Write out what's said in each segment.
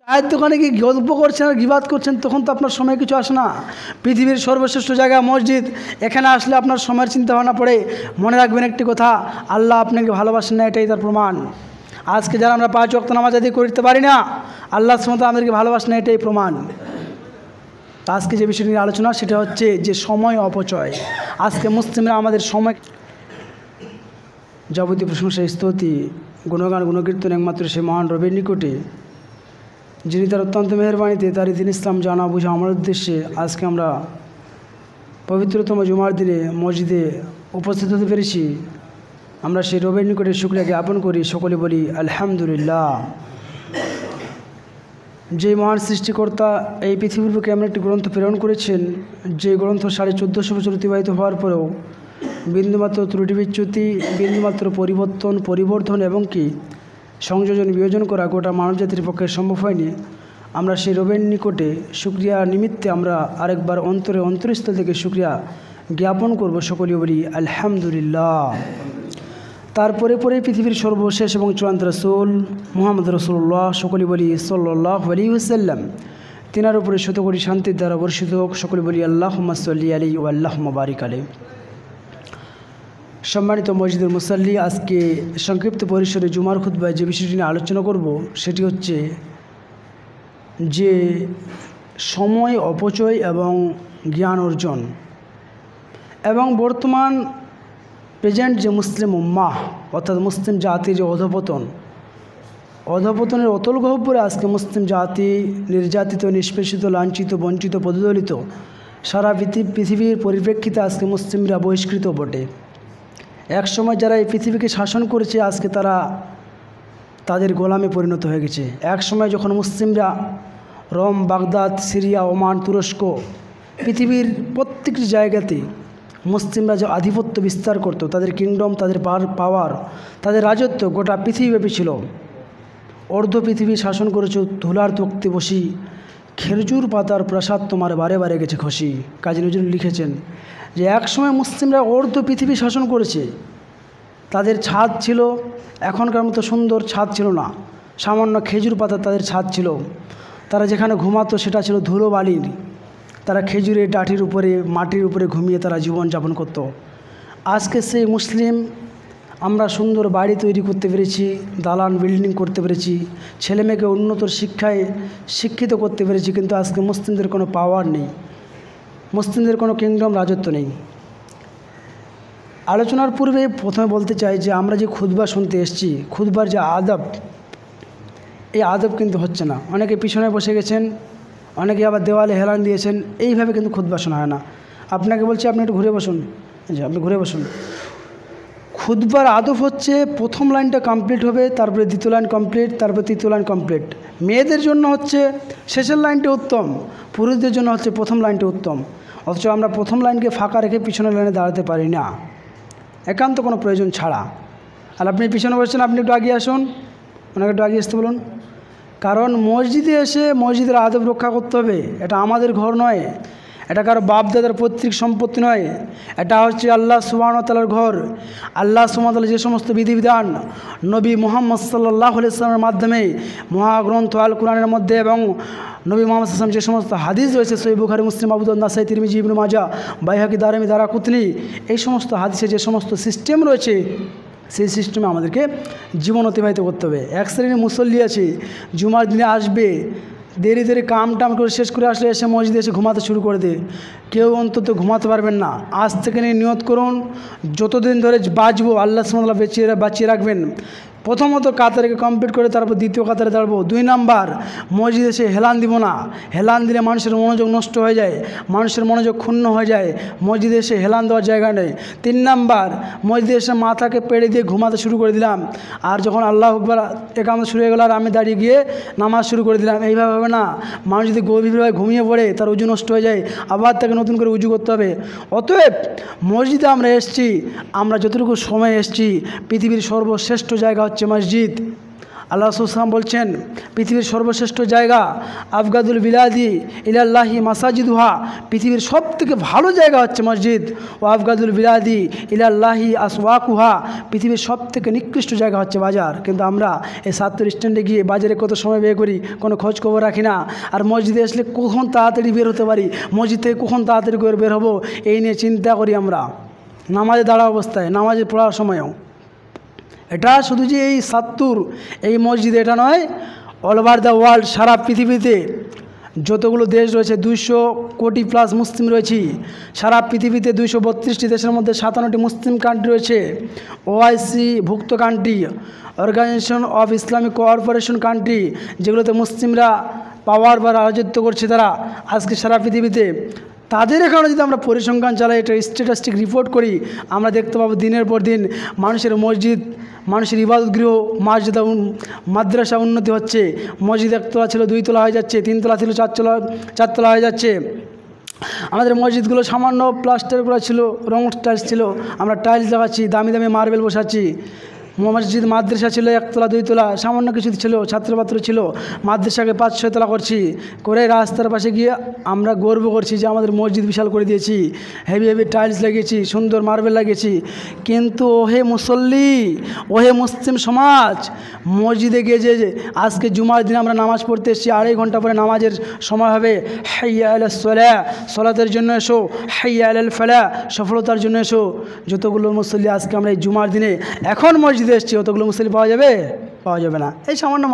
চায়ের দোকানে কি গল্প করছেন আর গিবাত করছেন, তখন তো আপনার সময় কিছু আসে না। পৃথিবীর সর্বশ্রেষ্ঠ জায়গা মসজিদ, এখানে আসলে আপনার সময়ের চিন্তা ভাবনা পড়ে। মনে রাখবেন একটি কথা, আল্লাহ আপনাকে ভালোবাসেন না, এটাই তার প্রমাণ। আজকে যারা আমরা 5 ওয়াক্ত নামাজ আদায় করতে পারি না, আল্লাহ সুবহানাহু ওয়া তাআলা আমাদেরকে ভালোবাসেন না, এটাই প্রমাণ। আজকে যে বিষয় নিয়ে আলোচনা, সেটা হচ্ছে যে সময় অপচয়। আজকে মুসলিমরা আমাদের সময়, যাবতীয় প্রশংসা স্তুতি গুণগান গুণকীর্তন একমাত্র সেই মহান রবের নিকটে, যিনি তার অত্যন্ত মেহেরবানিতে তার দিন ইসলাম জানা বুঝা আমার উদ্দেশ্যে আজকে আমরা পবিত্রতম জুমার দিনে মসজিদে উপস্থিত হতে পেরেছি। আমরা সেই রবের নিকটে শুকরিয়া জ্ঞাপন করি, সকলে বলি আলহামদুলিল্লাহ। যে মহান সৃষ্টিকর্তা এই পৃথিবীর বুকে এমন একটি গ্রন্থ প্রেরণ করেছেন, যে গ্রন্থ 1450 বছর অতিবাহিত হওয়ার পরেও বিন্দুমাত্র ত্রুটি বিচ্যুতি, বিন্দুমাত্র পরিবর্ধন এবং কি সংযোজন বিয়োজন করা গোটা মানবজাতির পক্ষে সম্ভব হয়নি। আমরা সেই রবের নিকটে শুকরিয়া নিমিত্তে আমরা আরেকবার অন্তরস্থল থেকে শুকরিয়া জ্ঞাপন করব, সকলেই বলি আলহামদুলিল্লাহ। তারপরে পৃথিবীর সর্বশেষ এবং চূড়ান্ত রাসূল মুহাম্মদ রাসূলুল্লাহ, সকলেই বলি সাল্লাল্লাহু আলাইহি ওয়াসাল্লাম, তিনার উপরে শতকোটি শান্তির দ্বারা বর্ষিত হোক, সকলে বলি আল্লাহুম্মা সাল্লি আলাইহি ওয়া আল্লাহুম্মা বারিক আলাইহি। সম্মানিত মসজিদের মুসাল্লি, আজকে সংক্ষিপ্ত পরিসরে জুমার খুতবায় যে বিষয়টি নিয়ে আলোচনা করব, সেটি হচ্ছে যে সময় অপচয় এবং জ্ঞান অর্জন, এবং বর্তমান প্রেজেন্ট যে মুসলিম উম্মাহ অর্থাৎ মুসলিম জাতির যে অধপতনের অতল গহ্বরে আজকে মুসলিম জাতি নির্যাতিত, নিষ্পেষিত, লাঞ্ছিত, বঞ্চিত, পদদলিত, সারা পৃথিবীর পরিপ্রেক্ষিতে আজকে মুসলিমরা বহিষ্কৃত বটে। এক সময় যারা এই পৃথিবীকে শাসন করেছে, আজকে তারা তাদের গোলামে পরিণত হয়ে গেছে। এক সময় যখন মুসলিমরা রোম, বাগদাদ, সিরিয়া, ওমান, তুরস্ক, পৃথিবীর প্রত্যেকটি জায়গাতে মুসলিমরা যে আধিপত্য বিস্তার করত, তাদের কিংডম, তাদের পাওয়ার, তাদের রাজত্ব গোটা পৃথিবীব্যাপী ছিল। অর্ধ পৃথিবী শাসন করেছে ধুলার তক্তে বসি, খেজুর পাতার প্রাসাদ তোমার বারে বারে গেছে খসি। কাজী নজরুল লিখেছেন যে একসময় মুসলিমরা অর্ধ পৃথিবী শাসন করেছে। তাদের ছাদ ছিল, এখনকার মতো সুন্দর ছাদ ছিল না, সামান্য খেজুর পাতা তাদের ছাদ ছিল। তারা যেখানে ঘুমাতো সেটা ছিল ধুলো বালির। তারা খেজুরের ডাঁটির উপরে, মাটির উপরে ঘুমিয়ে তারা জীবনযাপন করত। আজকে সেই মুসলিম আমরা সুন্দর বাড়ি তৈরি করতে পেরেছি, দালান বিল্ডিং করতে পেরেছি, ছেলেমেয়েকে উন্নত শিক্ষায় শিক্ষিত করতে পেরেছি, কিন্তু আজকে মুসলিমদের কোনো পাওয়ার নেই, মুসলিমদের কোনো কিংডম, রাজত্ব নেই। আলোচনার পূর্বে প্রথমে বলতে চাই যে আমরা যে খুতবা শুনতে এসেছি, খুতবার যে আদব, এই আদব কিন্তু হচ্ছে না। অনেকে পিছনে বসে গেছেন, অনেকে আবার দেওয়ালে হেলান দিয়েছেন, এইভাবে কিন্তু খুতবা শোনা হয় না। আপনাকে বলছি আপনি একটু ঘুরে বসুন, আপনি ঘুরে বসুন। খুতবার আদব হচ্ছে প্রথম লাইনটা কমপ্লিট হবে, তারপরে দ্বিতীয় লাইন কমপ্লিট, তারপরে তৃতীয় লাইন কমপ্লিট। মেয়েদের জন্য হচ্ছে শেষের লাইনটা উত্তম, পুরুষদের জন্য হচ্ছে প্রথম লাইনটা উত্তম। অথচ আমরা প্রথম লাইনকে ফাঁকা রেখে পিছনের লাইনে দাঁড়াতে পারি না, একান্ত কোনো প্রয়োজন ছাড়া। আর আপনি পিছনে বসছেন, আপনি একটু আগিয়ে আসুন, ওনাকে একটু আগিয়ে আসতে বলুন। কারণ মসজিদে এসে মসজিদের আদব রক্ষা করতে হবে। এটা আমাদের ঘর নয়, এটা কারো বাপ দাদার পৈতৃক সম্পত্তি নয়, এটা হচ্ছে আল্লাহ সুবহানাহু ওয়া তাআলার ঘর। আল্লাহ সুবহানাহু ওয়া তাআলা যে সমস্ত বিধিবিধান নবী মুহাম্মদ সাল্লাল্লাহু আলাইহি ওয়াসাল্লামের মাধ্যমে মহাগ্রন্থ আল কোরআনের মধ্যে, এবং নবী মুহাম্মদ সাল্লাল্লাহু আলাইহি ওয়াসাল্লাম যে সমস্ত হাদিস রয়েছে সহিহ বুখারী, মুসলিম, আবু দাউদ, নাসাই, তিরমিজি, ইবনে মাজাহ, বাইহাকি, দারমি, দারাকুতনি, এই সমস্ত হাদিসে যে সমস্ত সিস্টেম রয়েছে, সেই সিস্টেমে আমাদেরকে জীবন অতিবাহিত করতে হবে। এক শ্রেণীর মুসল্লি আছে, জুমার দিনে আসবে, দেরি কাম টাম করে শেষ করে আসলে এসে মসজিদে এসে ঘুমাতে শুরু করে দেয়। কেউ অন্তত ঘুমাতে পারবেন না। আজ থেকে নিয়ে নিয়ত করুন, যতদিন ধরে বাঁচবো আল্লাহ সুবহানাহু ওয়া তাআলা বাঁচিয়ে রাখবেন। প্রথমত কাতারকে কমপ্লিট করে তারপর দ্বিতীয় কাতারে দাঁড়াবো। 2 নাম্বার, মসজিদে এসে হেলান দিব না। হেলান দিলে মানুষের মনোযোগ নষ্ট হয়ে যায়, মানুষের মনোযোগ ক্ষুণ্ণ হয়ে যায়। মসজিদে এসে হেলান দেওয়ার জায়গা নেই। 3 নাম্বার, মসজিদে এসে মাথাকে পেড়ে দিয়ে ঘুমাতে শুরু করে দিলাম, আর যখন আল্লাহু আকবার একামত শুরু হয়ে গেল আর আমি দাঁড়িয়ে গিয়ে নামাজ শুরু করে দিলাম। এইভাবে হবে না। মানুষ যদি গভীরভাবে ঘুমিয়ে পড়ে তার উজু নষ্ট হয়ে যায়, আবার তাকে নতুন করে উজু করতে হবে। অতএব মসজিদে আমরা এসেছি, আমরা যতটুকু সময় এসেছি, পৃথিবীর সর্বশ্রেষ্ঠ জায়গা হচ্ছে মসজিদ। আল্লাহ রাসূল বলছেন পৃথিবীর সর্বশ্রেষ্ঠ জায়গা আফগাদুল বিলাদি ইলাল্লাহি মাসাজিদুহা, পৃথিবীর সবথেকে ভালো জায়গা হচ্ছে মসজিদ। ও আফগাদুল বিলাদি ইলাল্লাহি আসওয়াকুহা, পৃথিবীর সবথেকে নিকৃষ্ট জায়গা হচ্ছে বাজার। কিন্তু আমরা এই ৭০ স্ট্যান্ডে গিয়ে বাজারে কত সময় ব্যয় করি, কোনো খোঁজ খবর রাখি না। আর মসজিদে আসলে কখন তাড়াতাড়ি বের হতে পারি, মসজিদ থেকে কখন তাড়াতাড়ি করে বের হবো, এই নিয়ে চিন্তা করি আমরা নামাজে দাঁড়া অবস্থায়, নামাজে পড়ার সময়ও। এটা শুধু যে এই ৭০ এই মসজিদ এটা নয়, অল ওভার দ্য ওয়ার্ল্ড, সারা পৃথিবীতে যতগুলো দেশ রয়েছে ২০০ কোটি প্লাস মুসলিম রয়েছে। সারা পৃথিবীতে ২৩২টি দেশের মধ্যে ৫৭টি মুসলিম কান্ট্রি রয়েছে। ওআইসি ভুক্ত country, organisation of Islamic cooperation country, যেগুলোতে মুসলিমরা পাওয়ার বা রাজত্ব করছে তারা আজকে সারা পৃথিবীতে। তাদের এখানে যদি আমরা পরিসংখ্যান চালাই, এটা স্ট্যাটিস্টিক রিপোর্ট করি, আমরা দেখতে পাবো দিনের পর দিন মানুষের মসজিদ, মানুষের ইবাদত গৃহ, মসজিদ, মাদ্রাসা উন্নতি হচ্ছে। মসজিদ ১ তলা ছিল ২ তলা হয়ে যাচ্ছে, ৩ তলা ছিল ৪ তলা হয়ে যাচ্ছে। আমাদের মসজিদগুলো সামান্য প্লাস্টার করা ছিল, রং টাইলস ছিল, আমরা টাইলস লাগাচ্ছি, দামি দামি মার্বেল বসাচ্ছি। মসজিদ মাদ্রাসা ছিল ১ তলা ২ তলা, সামান্য কিছু ছিল, ছাত্রপাত্র ছিল, মাদ্রাসাকে ৫-৬ তলা করছি করে রাস্তার পাশে গিয়ে আমরা গর্ব করছি যে আমাদের মসজিদ বিশাল করে দিয়েছি, হেভি হেভি টাইলস লাগিয়েছি, সুন্দর মার্বেল লাগিয়েছি। কিন্তু ওহে মুসল্লি, ওহে মুসলিম সমাজ, মসজিদে গিয়ে যে আজকে জুমার দিন আমরা নামাজ পড়তে এসেছি, ২.৫ ঘন্টা পরে নামাজের সময় হবে, হাইয়া আলাস সালাহ, সালাতের জন্য এসো, হাইয়া আলাল ফালাহ, সফলতার জন্য এসো। যতগুলো মুসল্লি আজকে আমরা এই জুমার দিনে এখন মসজিদে এসছি, অতগুলো মুসল্লি পাওয়া যাবে? পাওয়া যাবে না। এই সামান্য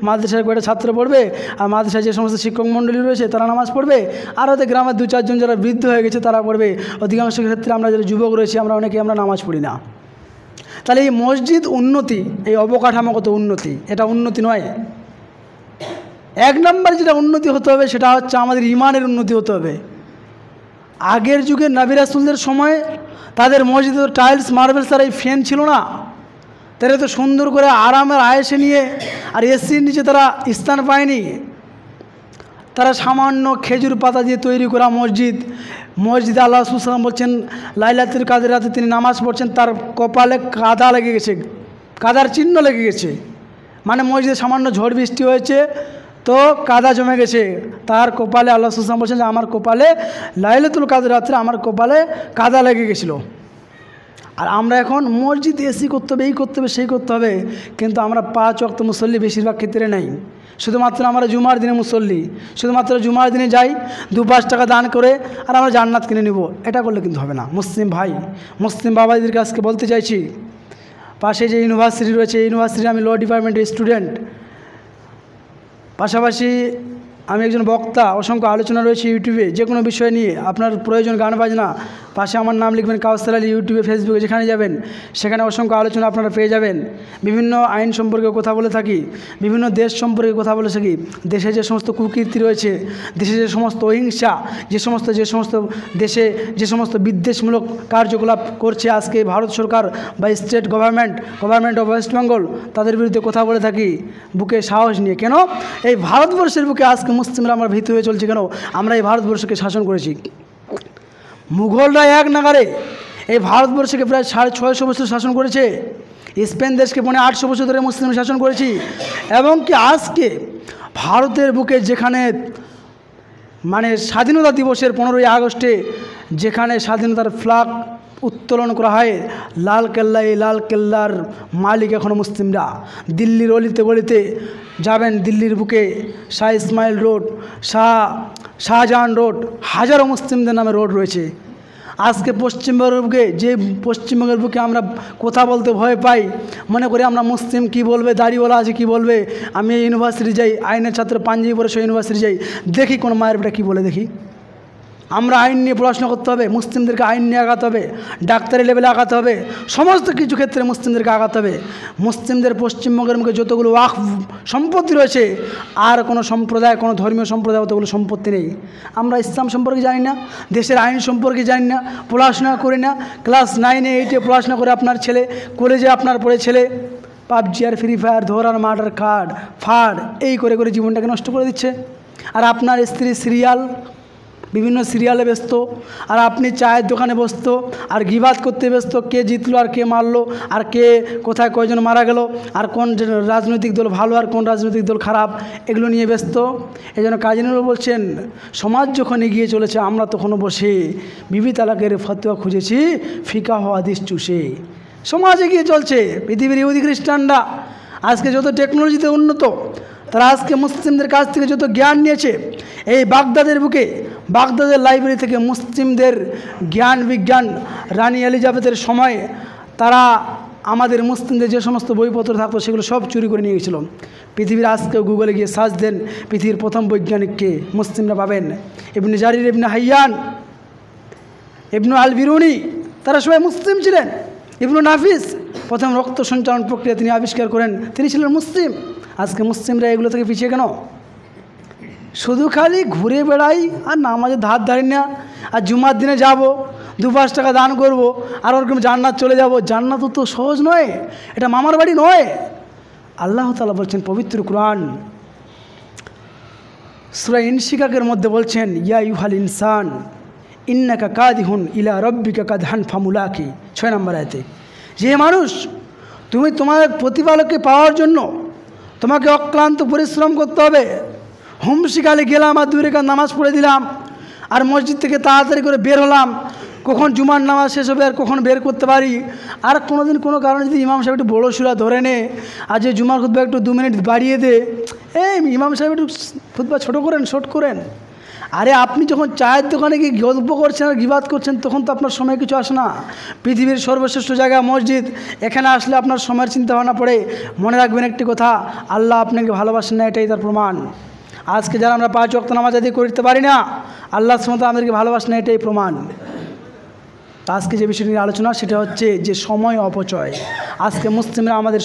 মাদ্রাসায় কয়েকটা ছাত্র পড়বে, আর মাদ্রাসায় যে সমস্ত শিক্ষক মণ্ডলী রয়েছে তারা নামাজ পড়বে, আর হয়তো গ্রামের ২-৪ জন যারা বৃদ্ধ হয়ে গেছে তারা পড়বে। অধিকাংশ ক্ষেত্রে আমরা যারা যুবক রয়েছি আমরা আমরা নামাজ পড়ি না। তাহলে এই মসজিদ উন্নতি, এই অবকাঠামোগত উন্নতি, এটা উন্নতি নয়। ১ নম্বর যেটা উন্নতি হতে হবে সেটা হচ্ছে আমাদের ইমানের উন্নতি হতে হবে। আগের যুগে নবী রাসূলদের সময় তাদের মসজিদে টাইলস মার্বেলস আর এই ফ্যান ছিল না, তারা তো সুন্দর করে আরামের আয়েসে নিয়ে আর এসির নিচে তারা স্থান পায়নি। তারা সামান্য খেজুর পাতা দিয়ে তৈরি করা মসজিদে আল্লাহ রাসূল সাল্লাল্লাহু আলাইহি ওয়াসাল্লাম বলছেন লাইলাতুল কাদের রাতে তিনি নামাজ পড়ছেন, তার কপালে কাদা লেগে গেছে, কাদার চিহ্ন লেগে গেছে। মানে মসজিদে সামান্য ঝড় বৃষ্টি হয়েছে তো কাদা জমে গেছে, তার কপালে আল্লাহ রাসূল সাল্লাল্লাহু আলাইহি ওয়াসাল্লাম বলছেন যে আমার কপালে লাইলাতুল কাদের রাতে আমার কপালে কাদা লেগে গেছিলো। আর আমরা এখন মসজিদ এসি করতে হবে, এই করতে হবে, সেই করতে হবে, কিন্তু আমরা ৫ ওয়াক্ত মুসল্লি বেশিরভাগ ক্ষেত্রে নেই। শুধুমাত্র আমরা জুমার দিনে মুসল্লি, শুধুমাত্র জুমার দিনে যাই ২-৫ টাকা দান করে আর আমরা জান্নাত কিনে নিব, এটা করলে কিন্তু হবে না। মুসলিম ভাই, মুসলিম বাবাজিদেরকে আজকে বলতে চাইছি, পাশে যে ইউনিভার্সিটি রয়েছে, এই ইউনিভার্সিটি আমি ল ডিপার্টমেন্টের স্টুডেন্ট, পাশাপাশি আমি একজন বক্তা, অসংখ্য আলোচনা রয়েছে ইউটিউবে যে কোনো বিষয় নিয়ে। আপনার প্রয়োজন গান বাজনা, পাশে আমার নাম লিখবেন কাউসার আলী, ইউটিউবে ফেসবুকে যেখানে যাবেন সেখানে অসংখ্য আলোচনা আপনারা পেয়ে যাবেন। বিভিন্ন আইন সম্পর্কে কথা বলে থাকি, বিভিন্ন দেশ সম্পর্কে কথা বলে থাকি, দেশে যে সমস্ত কুকীর্তি রয়েছে, দেশে যে সমস্ত অহিংসা, যে সমস্ত দেশে যে সমস্ত বিদ্বেষমূলক কার্যকলাপ করছে আজকে ভারত সরকার বা state government of West Bengal, তাদের বিরুদ্ধে কথা বলে থাকি বুকে সাহস নিয়ে। কেন এই ভারতবর্ষের বুকে আজকে মুসলিমরা আমরা ভীত হয়ে চলছি? কেন আমরা এই ভারতবর্ষকে শাসন করেছি, মুঘলরা এক নাগারে এই ভারতবর্ষকে প্রায় ৬৫০ বছর শাসন করেছে, স্পেন দেশকে ৮০০ বছর ধরে মুসলিম শাসন করেছি। এবং কি আজকে ভারতের বুকে যেখানে মানে স্বাধীনতা দিবসের 15ই আগস্টে যেখানে স্বাধীনতার ফ্ল্যাগ উত্তোলন করা হয় লাল কেল্লা, এই লাল কেল্লার মালিক এখনও মুসলিমরা। দিল্লির অলিতে গলিতে যাবেন, দিল্লির বুকে শাহ ইসমাইল রোড, শাহজাহান রোড, হাজারো মুসলিমদের নামে রোড রয়েছে। আজকে পশ্চিমবঙ্গের বুকে আমরা কথা বলতে ভয় পাই, মনে করি আমরা মুসলিম, কি বলবে, দাড়িওয়ালা আছে কি বলবে। আমি ইউনিভার্সিটি যাই, আইনের ছাত্র, পাঞ্জাবি পরে সেই ইউনিভার্সিটি যাই, দেখি কোন মায়ের বেটা কী বলে দেখি। আমরা আইন নিয়ে পড়াশোনা করতে হবে, মুসলিমদেরকে আইন নিয়ে আগাতে হবে, ডাক্তারি লেভেলে আগাতে হবে, সমস্ত কিছু ক্ষেত্রে মুসলিমদেরকে আগাতে হবে। মুসলিমদের পশ্চিমবঙ্গের মুখে যতগুলো ওয়াকফ সম্পত্তি রয়েছে, আর কোনো সম্প্রদায়, কোনো ধর্মীয় সম্প্রদায় অতগুলো সম্পত্তি নেই। আমরা ইসলাম সম্পর্কে জানি না, দেশের আইন সম্পর্কে জানি না, পড়াশোনা করি না। ক্লাস 9-এ 8-এ পড়াশোনা করে আপনার ছেলে, কলেজে আপনার পড়ে ছেলে পাবজি আর ফ্রি ফায়ার, ধরার মার্ডার, ফাড় এই করে জীবনটাকে নষ্ট করে দিচ্ছে। আর আপনার স্ত্রী সিরিয়াল, বিভিন্ন সিরিয়ালে ব্যস্ত, আর আপনি চায়ের দোকানে ব্যস্ত, আর গিবাত করতে ব্যস্ত, কে জিতলো আর কে মারলো, আর কে কোথায় কয়জন মারা গেল, আর কোন রাজনৈতিক দল ভালো আর কোন রাজনৈতিক দল খারাপ, এগুলো নিয়ে ব্যস্ত। এই জন্য কাজী নজরুল বলছেন, সমাজ যখন এগিয়ে চলেছে আমরা তখনও বসে বিবি তালাকের ফতোয়া খুঁজেছি ফিকাহ হাদিস চুষে। সমাজ এগিয়ে চলছে, পৃথিবীর ইহুদি খ্রিস্টানরা আজকে যত টেকনোলজিতে উন্নত, তারা আজকে মুসলিমদের কাছ থেকে যত জ্ঞান নিয়েছে, এই বাগদাদের বুকে, বাগদাদের লাইব্রেরি থেকে মুসলিমদের জ্ঞান বিজ্ঞান রানী এলিজাবেথের সময় তারা আমাদের মুসলিমদের যে সমস্ত বইপত্র থাকতো সেগুলো সব চুরি করে নিয়ে গেছিলো। পৃথিবীর আজকেও গুগলে গিয়ে সার্চ দেন পৃথিবীর প্রথম বৈজ্ঞানিককে, মুসলিমরা পাবেন ইবনে জারির, ইবনে হাইয়ান, ইবনু আল বিরুনি, তারা সবাই মুসলিম ছিলেন। ইবনু নাফিস প্রথম রক্ত সঞ্চালন প্রক্রিয়া তিনি আবিষ্কার করেন, তিনি ছিলেন মুসলিম। আজকে মুসলিমরা এগুলো থেকে পিছিয়ে কেন? শুধু খালি ঘুরে বেড়াই আর নামাজের ধার ধারি না, আর জুমার দিনে যাব 2-5 টাকা দান করব আর ওরকম জান্নাত চলে যাব। জান্নাত তো সহজ নয়, এটা মামার বাড়ি নয়। আল্লাহ তাআলা বলছেন পবিত্র কুরআন সূরা ইনশিকাকের মধ্যে বলছেন, ইয়া আইয়ুহাল ইনসান ইন্নাকা কাদিহুন ইলা রাব্বিকা কাদহান ফামুলাকি, 6 নম্বর আয়াতে, যে মানুষ তুমি তোমার প্রতিপালককে পাওয়ার জন্য তোমাকে অক্লান্ত পরিশ্রম করতে হবে। হুমশিকালে গেলাম আর 2 রাকাত নামাজ পড়ে দিলাম, আর মসজিদ থেকে তাড়াতাড়ি করে বের হলাম, কখন জুমার নামাজ শেষ হবে আর কখন বের করতে পারি। আর কোনোদিন কোনো কারণে যদি ইমাম সাহেব একটু বড়ো সুরা ধরে নে, আর যে জুমার খুতবা একটু 2 মিনিট বাড়িয়ে দে, এই ইমাম সাহেব একটু খুতবা ছোটো করেন, শর্ট করেন। আরে আপনি যখন চায়ের দোকানে গিয়ে গল্প করছেন আর গিবাত করছেন তখন তো আপনার সময় কিছু আসে না। পৃথিবীর সর্বশ্রেষ্ঠ জায়গা মসজিদ, এখানে আসলে আপনার সময়ের চিন্তা ভাবনা পড়ে। মনে রাখবেন একটি কথা, আল্লাহ আপনাকে ভালোবাসেন না, এটাই তার প্রমাণ। আজকে যারা আমরা 5 ওয়াক্ত নামাজ আদায় করতে পারি না, আল্লাহ সুবহানাহু ওয়া তাআলা আমাদেরকে ভালোবাসেন না, এটাই প্রমাণ। আজকে যে বিষয়টি নিয়ে আলোচনা সেটা হচ্ছে যে সময় অপচয়। আজকে মুসলিমরা আমাদের